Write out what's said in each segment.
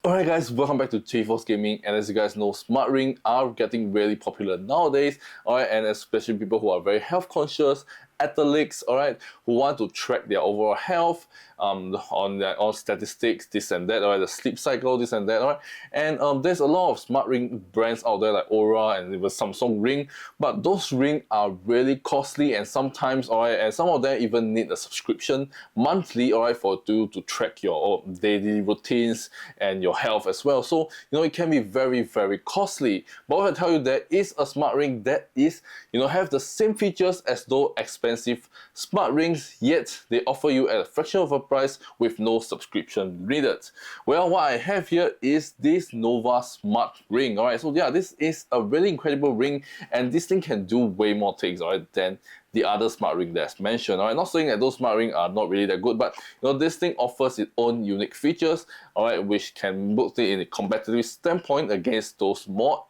Alright guys, welcome back to 𝖩force Gaming, and as you guys know, smart ring are getting really popular nowadays, alright, and especially people who are very health conscious, athletes, alright, who want to track their overall health, on their all statistics, this and that, alright, the sleep cycle, this and that, alright, and there's a lot of smart ring brands out there like Oura and even Samsung ring, but those rings are really costly and sometimes, alright, and some of them even need a subscription monthly, alright, for you to track your daily routines and your health as well. So it can be very costly. But what I tell you, there is a smart ring that is have the same features as those expensive smart rings, yet they offer you at a fraction of a price with no subscription needed. Well, what I have here is this Nova smart ring. Alright, so yeah, this is a really incredible ring, and this thing can do way more things, alright, than the other smart ring that's mentioned. Alright, not saying that those smart rings are not really that good, but this thing offers its own unique features, alright, which can put it in a competitive standpoint against those more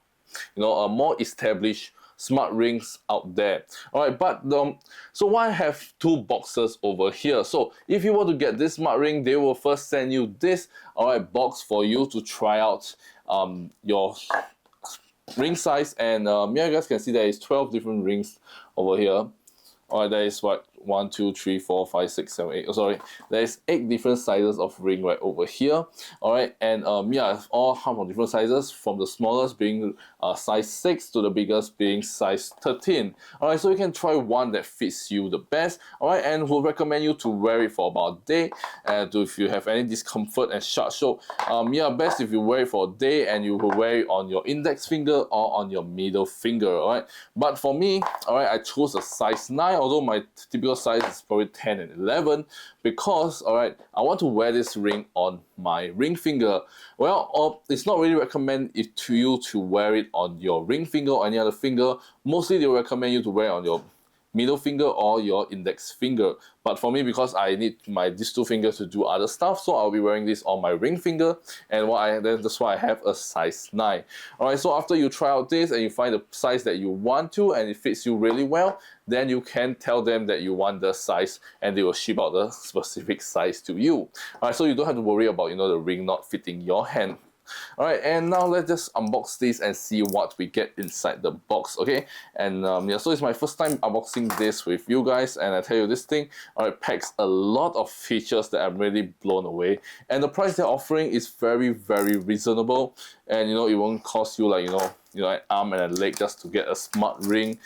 more established smart rings out there. Alright, but so why I have two boxes over here? So if you want to get this smart ring, they will first send you this box for you to try out your ring size, and yeah, you guys can see there is 12 different rings over here. Alright, there is what 1, 2, 3, 4, 5, 6, 7, 8. Oh, sorry, there is 8 different sizes of ring right over here. Alright, and yeah, all come from different sizes, from the smallest being size 6 to the biggest being size 13. Alright, so you can try one that fits you the best. Alright, and we'll recommend you to wear it for about a day, and if you have any discomfort and shut. So yeah, best if you wear it for a day and you will wear it on your index finger or on your middle finger. Alright, but for me, alright, I chose a size 9, although my typical size is probably 10 and 11, because alright, I want to wear this ring on my ring finger. Well, it's not really recommended to you to wear it on your ring finger or any other finger. Mostly they recommend you to wear it on your middle finger or your index finger, but for me, because I need these two fingers to do other stuff, so I'll be wearing this on my ring finger, and that's why I have a size 9. Alright, so after you try out this and you find the size that you want to and it fits you really well, then you can tell them that you want the size and they will ship out the specific size to you. Alright, so you don't have to worry about the ring not fitting your hand. Alright, and now let's just unbox this and see what we get inside the box, okay? And yeah, so it's my first time unboxing this with you guys, and I tell you, this thing packs a lot of features that I'm really blown away, and the price they're offering is very reasonable, and it won't cost you like an arm and a leg just to get a smart ring,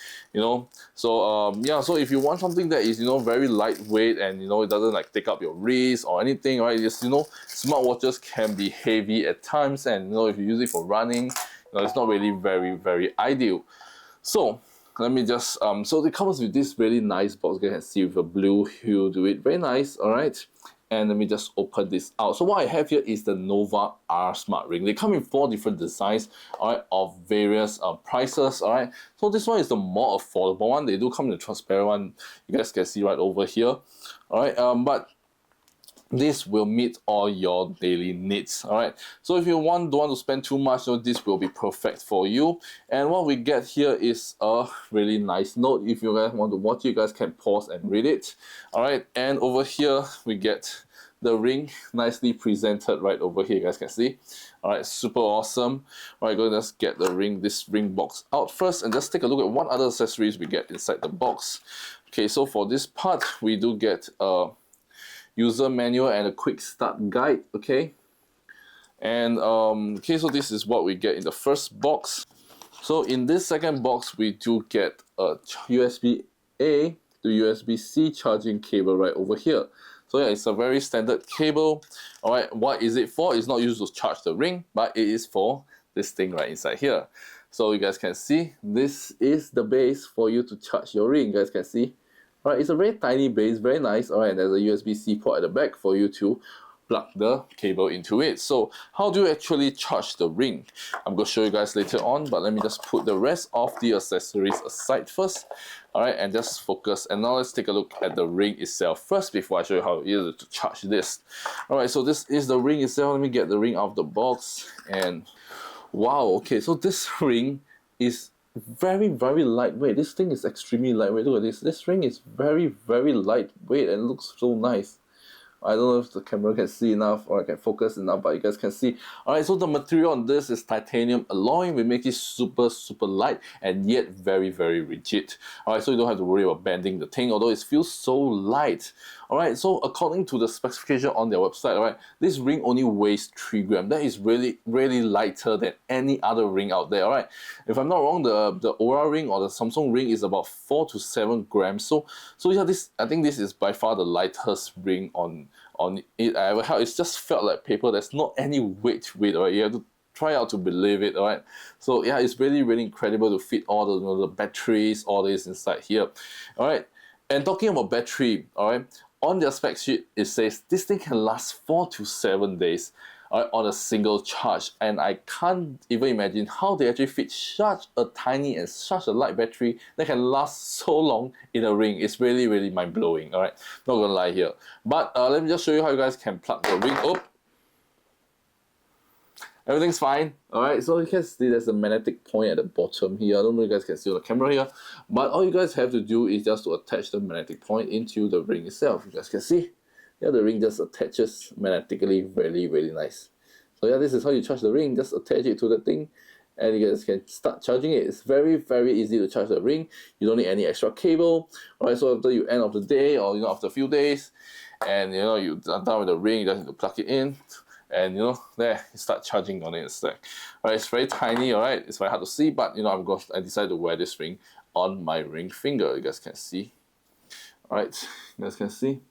so yeah, so if you want something that is very lightweight and it doesn't like take up your wrist or anything, right? Just smartwatches can be heavy at times, and if you use it for running, it's not really very ideal. So let me just so it comes with this really nice box. You can see with a blue hue to it, very nice. Alright, and let me just open this out. So what I have here is the Nova R smart ring. They come in 4 different designs, alright, of various prices. Alright, so this one is the more affordable one. They do come in the transparent one, you guys can see right over here. Alright, but this will meet all your daily needs. Alright, so if you don't want to spend too much, this will be perfect for you. And what we get here is a really nice note. If you guys want to watch it, you guys can pause and read it. Alright, and over here we get the ring nicely presented right over here, you guys can see. Alright, super awesome. Alright, go just get this ring box out first and just take a look at what other accessories we get inside the box. Okay, so for this part we do get a user manual and a quick start guide, okay? And okay, so this is what we get in the first box. So in this second box we do get a USB-A to USB-C charging cable right over here. So yeah, it's a very standard cable. Alright, what is it for? It's not used to charge the ring, but it is for this thing right inside here. So you guys can see, this is the base for you to charge your ring, you guys can see. Alright, it's a very tiny base, very nice. Alright, there's a USB-C port at the back for you to plug the cable into it. So how do you actually charge the ring? I'm going to show you guys later on, but let me just put the rest of the accessories aside first. Alright, and just focus. And now let's take a look at the ring itself first before I show you how it is to charge this. Alright, so this is the ring itself. Let me get the ring out of the box. And wow, okay, so this ring is very lightweight. This thing is extremely lightweight. Look at this. This ring is very lightweight and looks so nice. I don't know if the camera can see enough or I can focus enough, but you guys can see. Alright, so the material on this is titanium alloy. We make it super light and yet very rigid. Alright, so you don't have to worry about bending the thing, although it feels so light. Alright, so according to the specification on their website, alright, this ring only weighs 3 grams. That is really lighter than any other ring out there. Alright, if I'm not wrong, the Oura ring or the Samsung ring is about 4 to 7 grams. So yeah, I think this is by far the lightest ring on it I ever held. It's just felt like paper. There's not any weight to it. Alright, you have to try out to believe it. Alright, so yeah, it's really incredible to fit all the, the batteries, all this inside here. Alright, and talking about battery, alright, on their spec sheet it says this thing can last 4 to 7 days. On a single charge, and I can't even imagine how they actually fit such a tiny and such a light battery that can last so long in a ring. It's really mind-blowing. Alright, not gonna lie here, but let me just show you how you guys can plug the ring up. Everything's fine. Alright, so you can see there's a magnetic point at the bottom here. I don't know if you guys can see on the camera here, but all you guys have to do is just to attach the magnetic point into the ring itself. You guys can see. Yeah, the ring just attaches magnetically, really nice. So yeah, this is how you charge the ring. Just attach it to the thing and you guys can start charging it. It's very easy to charge the ring. You don't need any extra cable. Alright, so after you end of the day, or after a few days, and you're done with the ring, you just need to plug it in, and there you start charging on it instead. Alright, it's very tiny. Alright, it's very hard to see, but I decided to wear this ring on my ring finger. You guys can see. Alright, you guys can see.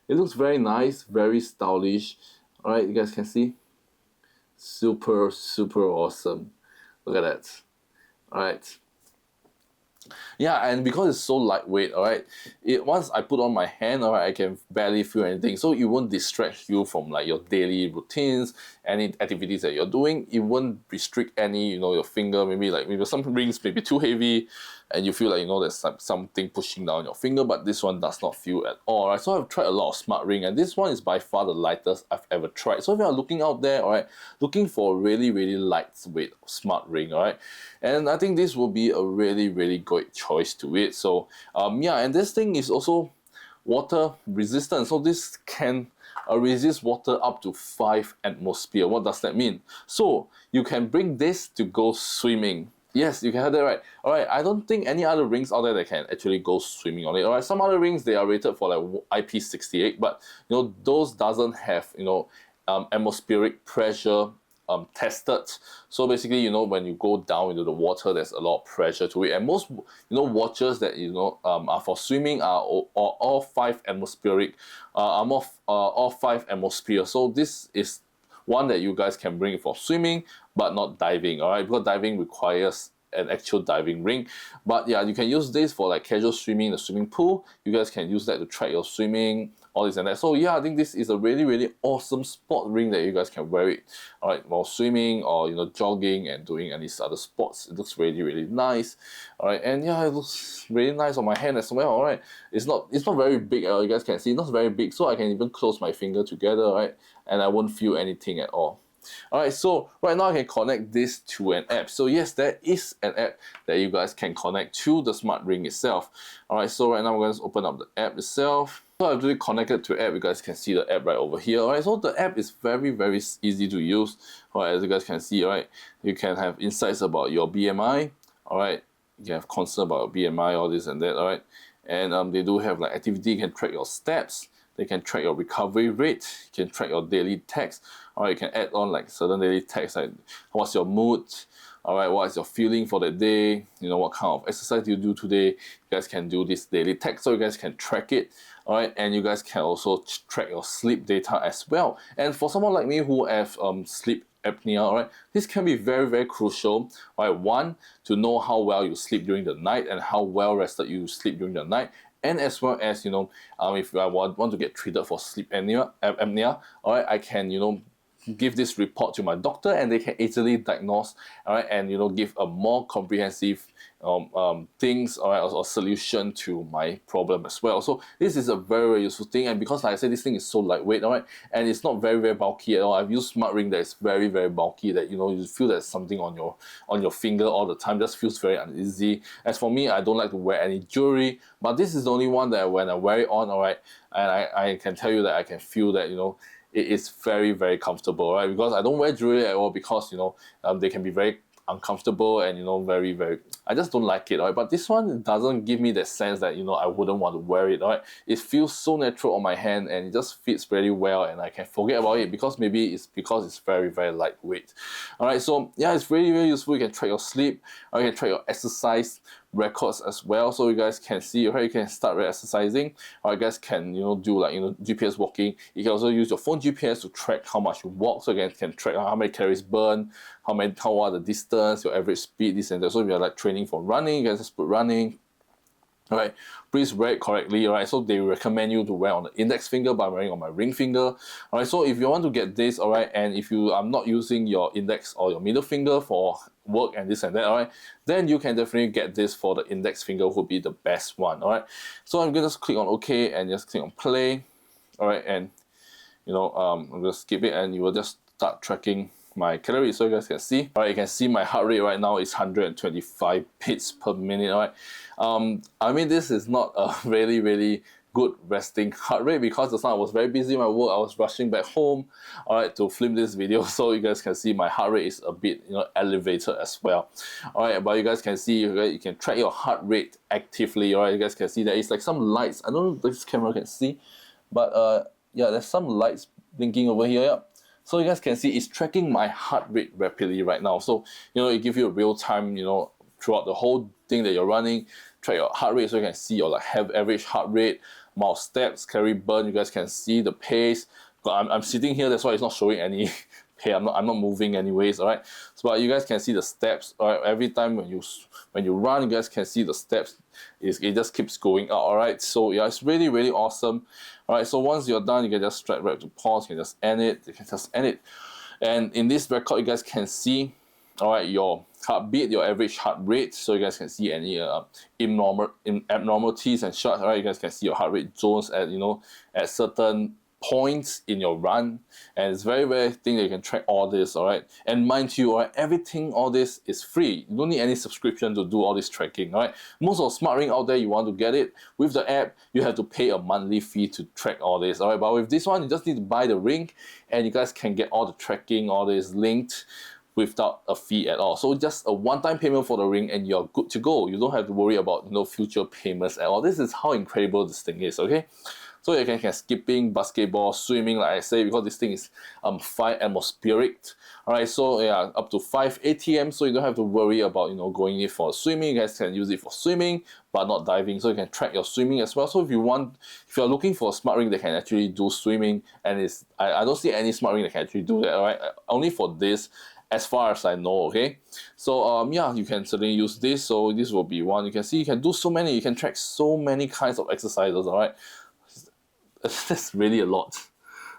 It looks very nice, very stylish. Alright, you guys can see. Super awesome. Look at that. Alright. Yeah, and because it's so lightweight, alright, once I put on my hand, alright, I can barely feel anything. So it won't distract you from like your daily routines, any activities that you're doing. It won't restrict any, your finger. Maybe some rings may be too heavy and you feel like there's something pushing down your finger, but this one does not feel at all. Right? So I've tried a lot of smart ring, and this one is by far the lightest I've ever tried. So if you're looking out there, alright, looking for a really lightweight smart ring, alright, and I think this will be a really great choice to it. So yeah, and this thing is also water resistant, so this can resist water up to 5 atmosphere. What does that mean? So you can bring this to go swimming. Yes, you can have that right. Alright, I don't think any other rings out there that can actually go swimming on it. Alright, some other rings, they are rated for like IP68, but those doesn't have atmospheric pressure tested. So basically, when you go down into the water, there's a lot of pressure to it, and most watches that are for swimming are all 5 atmospheric, all 5 atmosphere. So this is one that you guys can bring for swimming, but not diving. Alright, because diving requires an actual diving ring. But yeah, you can use this for like casual swimming in the swimming pool. You guys can use that to track your swimming, all this and that. So yeah, I think this is a really awesome sport ring that you guys can wear it, alright, while swimming or jogging and doing any other sports. It looks really nice. Alright, and yeah, it looks really nice on my hand as well. Alright, it's not very big. You guys can see it's not very big, so I can even close my finger together, right, and I won't feel anything at all. Alright, so right now I can connect this to an app. So yes, there is an app that you guys can connect to the smart ring itself. Alright, so right now I'm going to open up the app itself. So I've really connected to the app. You guys can see the app right over here. Alright, so the app is very easy to use. Alright, as you guys can see, alright, you can have insights about your BMI. Alright, you can have concern about your BMI, all this and that. Alright, and they do have like activity. You can track your steps. They can track your recovery rate. You can track your daily text. Alright, you can add on like certain daily text, like what's your mood, alright, what is your feeling for the day, what kind of exercise you do today. You guys can do this daily text, so you guys can track it. Alright, and you guys can also track your sleep data as well. And for someone like me who have sleep apnea, alright, this can be very crucial. Alright, one, to know how well you sleep during the night and how well rested you sleep during the night. And as well as, if I want to get treated for sleep apnea, alright, I can, give this report to my doctor, and they can easily diagnose, all right, and give a more comprehensive things, all right, or solution to my problem as well. So this is a very, very useful thing, and because like I said, this thing is so lightweight, all right, and it's not very, very bulky at all. I've used smart ring that is very, very bulky, that you feel there's something on your finger all the time, just feels very uneasy. As for me, I don't like to wear any jewelry, but this is the only one that when I wear it on, all right, and I can tell you that I can feel that it is very, very comfortable, right? Because I don't wear jewelry at all, because they can be very uncomfortable and very, very, I just don't like it, right? But this one doesn't give me the sense that I wouldn't want to wear it, right? It feels so natural on my hand, and it just fits very well, and I can forget about it because maybe it's because it's very, very lightweight. All right, so yeah, it's really, really useful. You can track your sleep, or you can track your exercise records as well, so you guys can see, right? You can start exercising, or you guys can do like GPS walking. You can also use your phone GPS to track how much you walk, so you can track how many calories burned, how are the distance, your average speed, this and that. So if you're like training for running, you guys just put running. All right, please wear it correctly. All right, so they recommend you to wear on the index finger, but I'm wearing on my ring finger. All right, so if you want to get this, all right, and if you are not using your index or your middle finger for work and this and that, all right, then you can definitely get this for the index finger, would be the best one. All right, so I'm gonna just click on OK and just click on play. All right, and I'm gonna skip it, and you will just start tracking my calories, so you guys can see. All right, you can see my heart rate right now is 125 beats per minute. All right, I mean, this is not a really, really good resting heart rate, because the time I was very busy in my work. I was rushing back home, all right, to film this video, so you guys can see my heart rate is a bit elevated as well. All right, but you guys can see, you can track your heart rate actively. All right, you guys can see that it's like some lights. I don't know if this camera can see, but yeah, there's some lights blinking over here. Yeah. So you guys can see it's tracking my heart rate rapidly right now. So it gives you a real time, throughout the whole thing that you're running, track your heart rate, so you can see your average heart rate, amount of steps, calorie burn. You guys can see the pace. But I'm sitting here, that's why it's not showing any pace. I'm not moving anyways. All right. So but you guys can see the steps. All right. Every time when you run, you guys can see the steps. It just keeps going up. All right. So yeah, it's really, really awesome. All right. So once you're done, you can just strike right to pause. You can just end it. You can just end it. And in this record, you guys can see, all right, your heartbeat, your average heart rate, so you guys can see any abnormalities and such. All right, you guys can see your heart rate zones at at certain points in your run, and it's very, very thing that you can track all this. All right, and mind you, all right, everything, all this is free. You don't need any subscription to do all this tracking. All right, most of smart ring out there, you want to get it with the app, you have to pay a monthly fee to track all this. All right, but with this one, you just need to buy the ring, and you guys can get all the tracking, all this linked without a fee at all. So just a one-time payment for the ring, and you're good to go. You don't have to worry about future payments at all. This is how incredible this thing is. Okay, so you can skipping, basketball, swimming, like I say, because this thing is 5 atmospheric. All right, so yeah, up to 5 ATM, so you don't have to worry about going in for swimming. You guys can use it for swimming, but not diving. So you can track your swimming as well. So if you're looking for a smart ring that can actually do swimming, and I don't see any smart ring that can actually do that. All right, only for this, as far as I know. Okay, so yeah, you can certainly use this. So this will be one. You can see you can do so many. You can track so many kinds of exercises. All right, that's really a lot.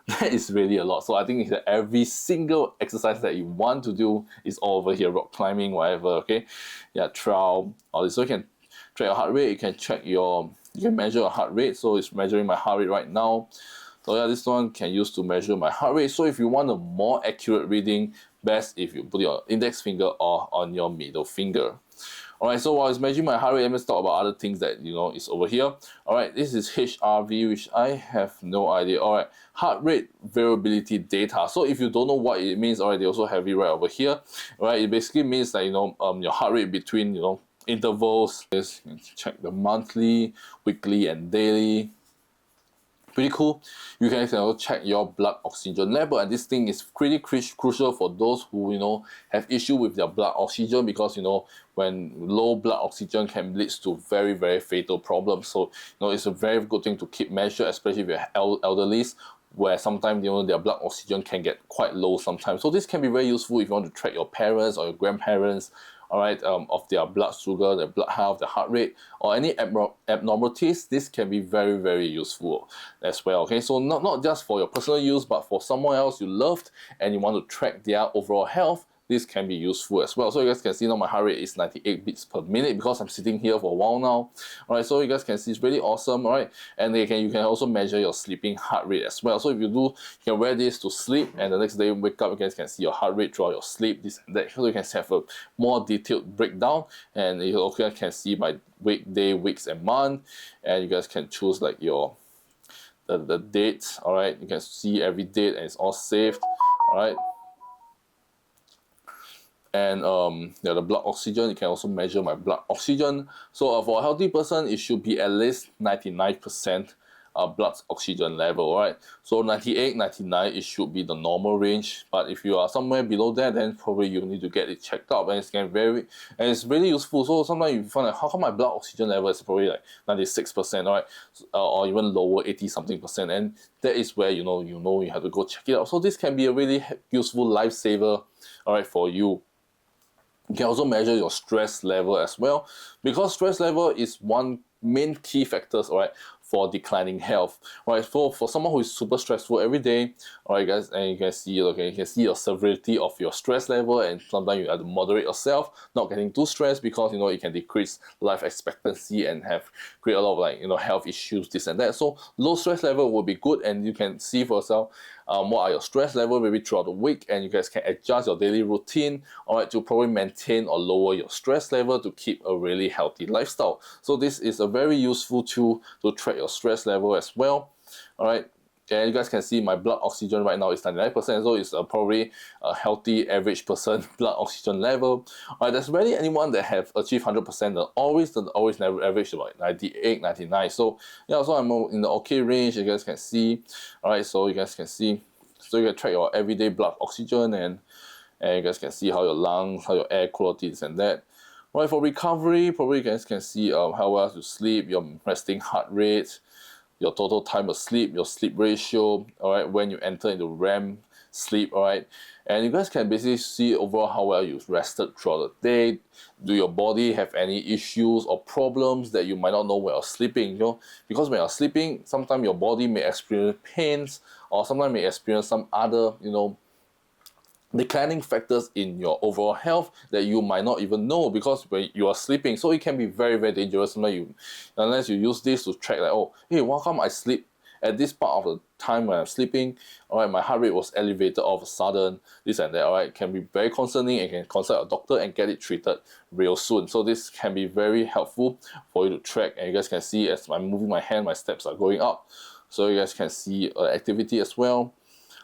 That is really a lot. So I think that every single exercise that you want to do is all over here. Rock climbing, whatever. Okay, yeah, trail, all this. So you can track your heart rate. You can you can measure your heart rate. So it's measuring my heart rate right now. So yeah, this one can use to measure my heart rate. So if you want a more accurate reading, best if you put your index finger or on your middle finger. Alright, so while it's measuring my heart rate, let's talk about other things that is over here. Alright, this is HRV, which I have no idea. Alright, heart rate variability data. So if you don't know what it means, alright, they also have it right over here. Alright, it basically means that your heart rate between intervals. Yes, you can check the monthly, weekly, and daily. Pretty cool. You can also check your blood oxygen level, and this thing is pretty crucial for those who have issue with their blood oxygen, because when low blood oxygen can lead to very, very fatal problems. So it's a very good thing to keep measured, especially if you're elderly, where sometimes their blood oxygen can get quite low sometimes. So this can be very useful if you want to track your parents or your grandparents, all right, of their blood sugar, their blood health, their heart rate, or any abnormalities. This can be very, very useful as well. Okay, so not just for your personal use, but for someone else you loved and you want to track their overall health, this can be useful as well. So you guys can see now my heart rate is 98 beats per minute because I'm sitting here for a while now. All right, so you guys can see it's really awesome. All right, and you can also measure your sleeping heart rate as well. So if you do, you can wear this to sleep, and the next day you wake up, you guys can see your heart rate throughout your sleep, this and that. So you can have a more detailed breakdown, and you also can see by week, day, weeks, and month, and you guys can choose like your the dates. All right, you can see every date, and it's all saved. All right. And yeah, the blood oxygen, you can also measure my blood oxygen. So for a healthy person, it should be at least 99% blood oxygen level, right? So 98, 99, it should be the normal range. But if you are somewhere below that, then probably you need to get it checked out, and it's really useful. So sometimes you find like, how come my blood oxygen level is probably like 96%, right? Or even lower, 80 something percent, and that is where you have to go check it out. So this can be a really useful lifesaver, all right, for you. You can also measure your stress level as well, because stress level is one main key factors, all right, for declining health. All right, for someone who is super stressful every day, all right, guys, and you can see, okay, you can see your severity of your stress level, and sometimes you have to moderate yourself, not getting too stressed, because it can decrease life expectancy and create a lot of health issues, this and that. So low stress level will be good, and you can see for yourself what are your stress level maybe throughout the week, and you guys can adjust your daily routine, all right, to probably maintain or lower your stress level to keep a really healthy lifestyle. So this is a very useful tool to track your stress level as well. All right, and you guys can see my blood oxygen right now is 99%, so it's probably a healthy average person blood oxygen level. All right, there's rarely anyone that have achieved 100%. The always never average about 98, 99. So yeah, so I'm in the okay range. You guys can see. All right, so you guys can see. So you can track your everyday blood oxygen, and you guys can see how your lungs, how your air quality is, and that. All right, for recovery, probably you guys can see how well you sleep, your resting heart rate, your total time of sleep, your sleep ratio, all right, when you enter into REM sleep, all right, and you guys can basically see overall how well you've rested throughout the day. Do your body have any issues or problems that you might not know when you're sleeping? Because when you're sleeping, sometimes your body may experience pains, or sometimes may experience some other, declining factors in your overall health that you might not even know, because when you are sleeping, so it can be very, very dangerous unless you use this to track like, oh, hey, how come I sleep at this part of the time when I'm sleeping, all right, my heart rate was elevated all of a sudden, this and that, all right, can be very concerning, and can consult a doctor and get it treated real soon. So this can be very helpful for you to track, and you guys can see as I'm moving my hand, my steps are going up. So you guys can see activity as well,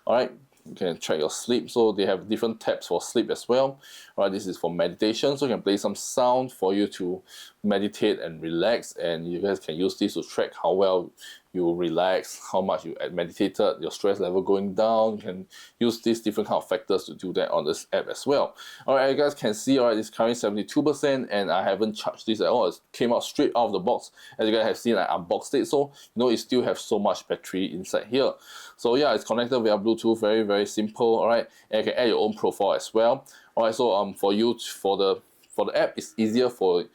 all right. You can track your sleep, so they have different tabs for sleep as well. All right, this is for meditation, so you can play some sound for you to meditate and relax, and you guys can use this to track how well you relax, how much you meditated, your stress level going down. You can use these different kind of factors to do that on this app as well. All right, you guys can see, all right, it's currently 72%, and I haven't charged this at all. It came out straight out of the box. As you guys have seen, I unboxed it, so it still have so much battery inside here. So yeah, it's connected via Bluetooth, very, very simple. All right, and you can add your own profile as well. All right, so for the app, it's easier for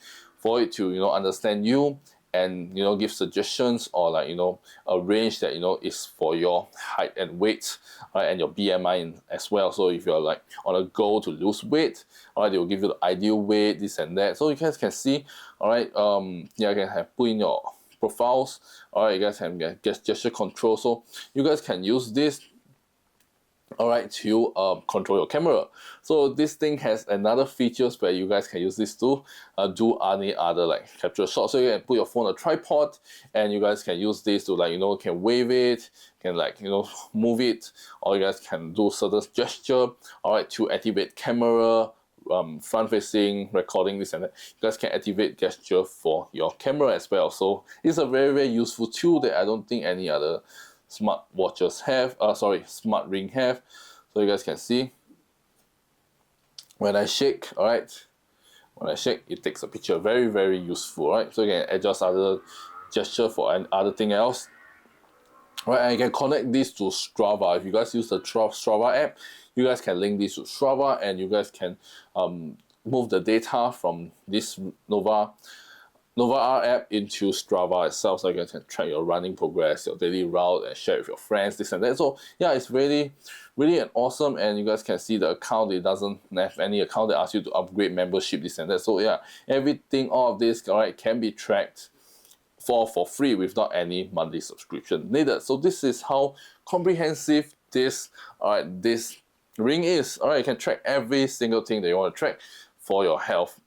it to understand you, and give suggestions, or a range that is for your height and weight, right, and your BMI as well. So if you're like on a goal to lose weight, all right, they will give you the ideal weight, this and that. So you guys can see, all right, yeah, you can have put in your profiles, all right, you guys can get gesture control, so you guys can use this, all right, to control your camera. So this thing has another features where you guys can use this to do any other capture shots. So you can put your phone on a tripod, and you guys can use this to can wave it, can move it, or you guys can do certain gesture, all right, to activate camera, front facing recording, this and that. You guys can activate gesture for your camera as well. So it's a very, very useful tool that I don't think any other smart watches have, smart ring have. So you guys can see when I shake, all right, when I shake, it takes a picture. Very, very useful, right? So you can adjust other gesture for other thing else. Right, and you can connect this to Strava. If you guys use the Strava app, you guys can link this to Strava, and you guys can move the data from this Nova R app into Strava itself, so you can track your running progress, your daily route, and share with your friends, this and that. So yeah, it's really an awesome, and you guys can see the account. It doesn't have any account that asks you to upgrade membership, this and that. So yeah, everything, all of this, alright, can be tracked for free without any monthly subscription needed. So this is how comprehensive this ring is. Alright, you can track every single thing that you want to track for your health.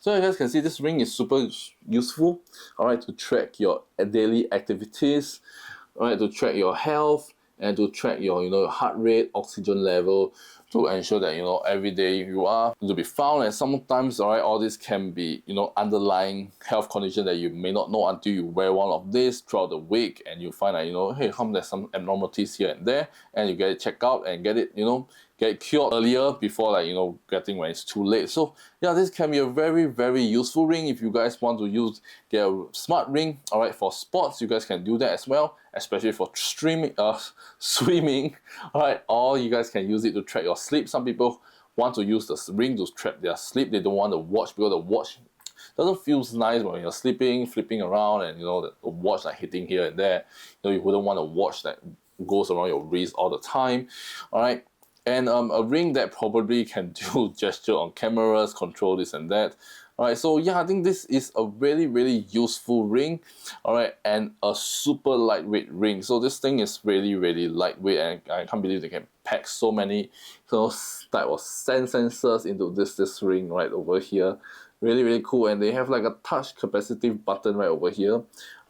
So you guys can see this ring is super useful, alright, to track your daily activities, alright, to track your health, and to track your heart rate, oxygen level, to ensure that every day you are to be found. And sometimes, alright, all this can be underlying health condition that you may not know until you wear one of these throughout the week, and you find that hey, there's some abnormalities here and there, and you get it checked out and get it get cured earlier before getting when it's too late. So yeah, this can be a very useful ring. If you guys want to get a smart ring, alright, for sports, you guys can do that as well, especially for swimming, alright, or you guys can use it to track your sleep. Some people want to use the ring to track their sleep. They don't want to watch because the watch doesn't feel nice when you're sleeping, flipping around, and the watch hitting here and there. You wouldn't want a watch that goes around your wrist all the time, alright. And a ring that probably can do gesture on cameras, control this and that. Alright, so yeah, I think this is a really useful ring, alright, and a super lightweight ring. So this thing is really lightweight, and I can't believe they can pack so many type of sensors into this ring right over here. Really cool. And they have like a touch capacitive button right over here.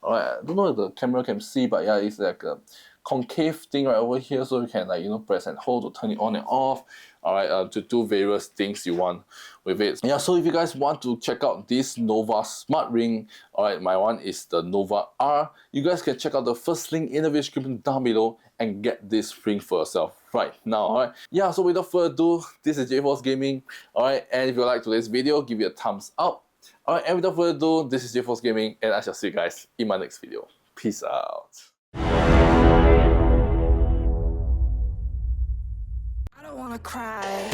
Alright, I don't know if the camera can see, but yeah, it's like a concave thing right over here, so you can press and hold to turn it on and off, alright, to do various things you want with it. Yeah, so if you guys want to check out this Nova smart ring, alright, my one is the Nova R. You guys can check out the first link in the video description down below and get this ring for yourself right now, alright. Yeah, so without further ado, this is jForce Gaming, alright, and if you like today's video, give it a thumbs up. Alright, and without further ado, this is jForce Gaming, and I shall see you guys in my next video. Peace out. I don't wanna cry.